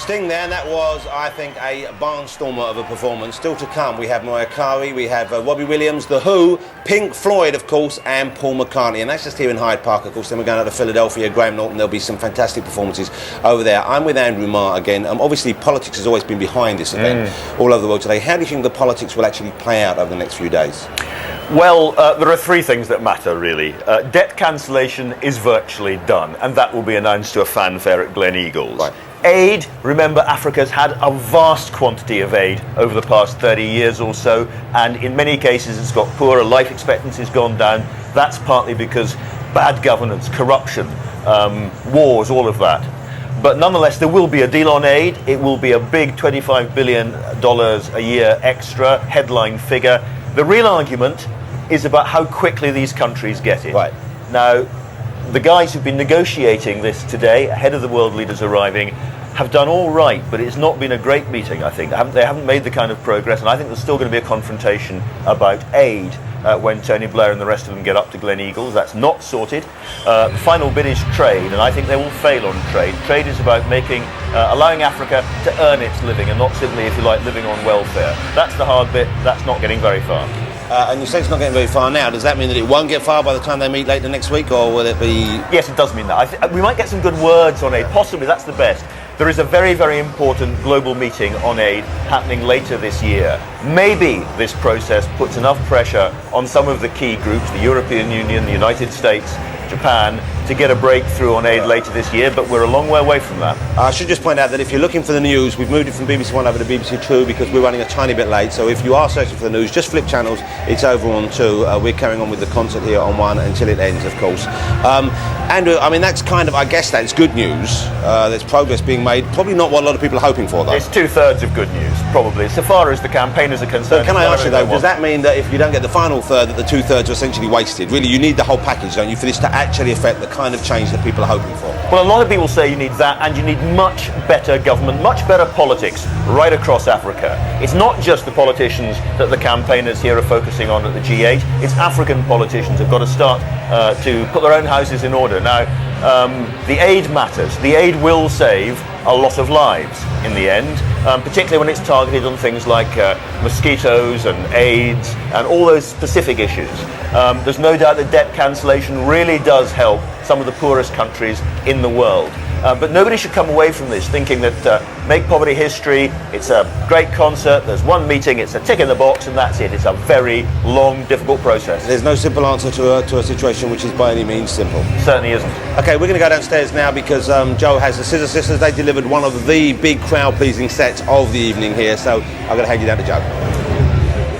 Sting there, and that was, I think, a barnstormer of a performance. Still to come, we have Mariah Carey, we have Robbie Williams, The Who, Pink Floyd, of course, and Paul McCartney. And that's just here in Hyde Park, of course. Then we're going out to Philadelphia, Graham Norton. There'll be some fantastic performances over there. I'm with Andrew Marr again. Obviously, politics has always been behind this event all over the world today. How do you think the politics will actually play out over the next few days? Well, there are three things that matter, really. Debt cancellation is virtually done, and that will be announced to a fanfare at Gleneagles. Right. Aid, remember, Africa's had a vast quantity of aid over the past 30 years or so, and in many cases it's got poorer, life expectancy's gone down. That's partly because bad governance, corruption, wars, all of that. But nonetheless, there will be a deal on aid. It will be a big $25 billion a year extra headline figure. The real argument is about how quickly these countries get it. Right. Now, the guys who've been negotiating this today, ahead of the world leaders arriving, have done all right, but it's not been a great meeting, I think. They haven't made the kind of progress, and I think there's still going to be a confrontation about aid when Tony Blair and the rest of them get up to Gleneagles. That's not sorted. The final bit is trade, and I think they will fail on trade. Trade is about allowing Africa to earn its living, and not simply, if you like, living on welfare. That's the hard bit. That's not getting very far. And you say it's not getting very far now. Does that mean that it won't get far by the time they meet later next week, or will it be... Yes, it does mean that. We might get some good words on aid. Possibly, that's the best. There is a very, very important global meeting on aid happening later this year. Maybe this process puts enough pressure on some of the key groups, the European Union, the United States, Japan, to get a breakthrough on aid later this year, but we're a long way away from that. I should just point out that if you're looking for the news, we've moved it from BBC One over to BBC Two because we're running a tiny bit late, so if you are searching for the news, just flip channels, it's over on Two. We're carrying on with the concert here on One until it ends, of course. Andrew, I mean, that's kind of, I guess that's good news. There's progress being made, probably not what a lot of people are hoping for, though. It's two-thirds of good news, probably, so far as the campaigners are concerned. So can I ask you, though, does that mean that if you don't get the final third, that the two-thirds are essentially wasted? Really, you need the whole package, don't you, for this to actually affect the kind of change that people are hoping for? Well, a lot of people say you need that, and you need much better government, much better politics right across Africa. It's not just the politicians that the campaigners here are focusing on at the G8, it's African politicians who've got to start to put their own houses in order. Now, the aid matters. The aid will save a lot of lives in the end, particularly when it's targeted on things like mosquitoes and AIDS and all those specific issues. There's no doubt that debt cancellation really does help some of the poorest countries in the world. But nobody should come away from this thinking that Make Poverty History, it's a great concert, there's one meeting, it's a tick in the box, and that's it. It's a very long, difficult process. There's no simple answer to a situation which is by any means simple. Certainly isn't. Okay, we're going to go downstairs now because Joe has the Scissor Sisters. They delivered one of the big crowd-pleasing sets of the evening here, so I'm going to hand you down to Joe.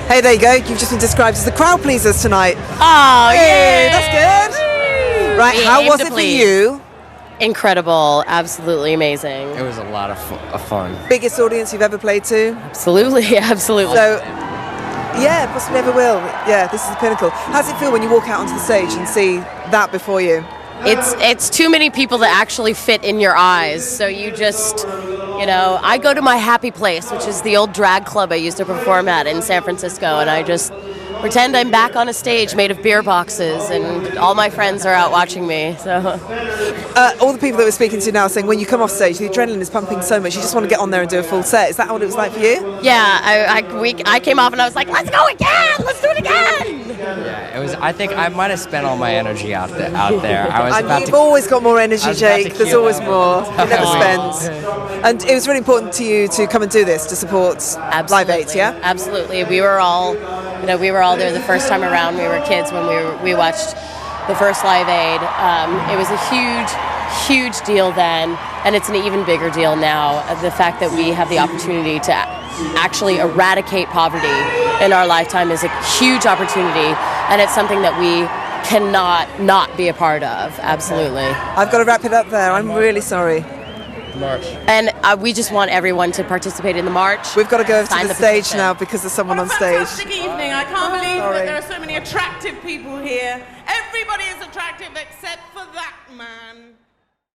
Hey, there you go. You've just been described as the crowd pleasers tonight. Oh, hey, that's good. Right, how was it for you? Incredible, absolutely amazing. It was a lot of fun. Biggest audience you've ever played to? Absolutely, absolutely. So, yeah, possibly ever will. Yeah, this is the pinnacle. How does it feel when you walk out onto the stage and see that before you? It's too many people to actually fit in your eyes, so you just, I go to my happy place, which is the old drag club I used to perform at in San Francisco, and I just pretend I'm back on a stage made of beer boxes, and all my friends are out watching me. So, all the people that we're speaking to now are saying when you come off stage, the adrenaline is pumping so much, you just want to get on there and do a full set. Is that what it was like for you? Yeah, I came off and I was like, let's go again, let's do it again. Yeah, it was. I think I might have spent all my energy out there. You've always got more energy, Jake. There's always more. You never spend. And it was really important to you to come and do this to support Live 8, yeah? Absolutely. We were all there the first time around. We were kids when we watched the first Live Aid. It was a huge deal then, and it's an even bigger deal now. The fact that we have the opportunity to actually eradicate poverty in our lifetime is a huge opportunity, and it's something that we cannot not be a part of. Absolutely. I've got to wrap it up there. I'm really sorry. March. And we just want everyone to participate in the march. We've got to go over to the stage now because there's someone on stage. Fantastic evening. I can't believe that there are so many attractive people here. Everybody is attractive except for that man.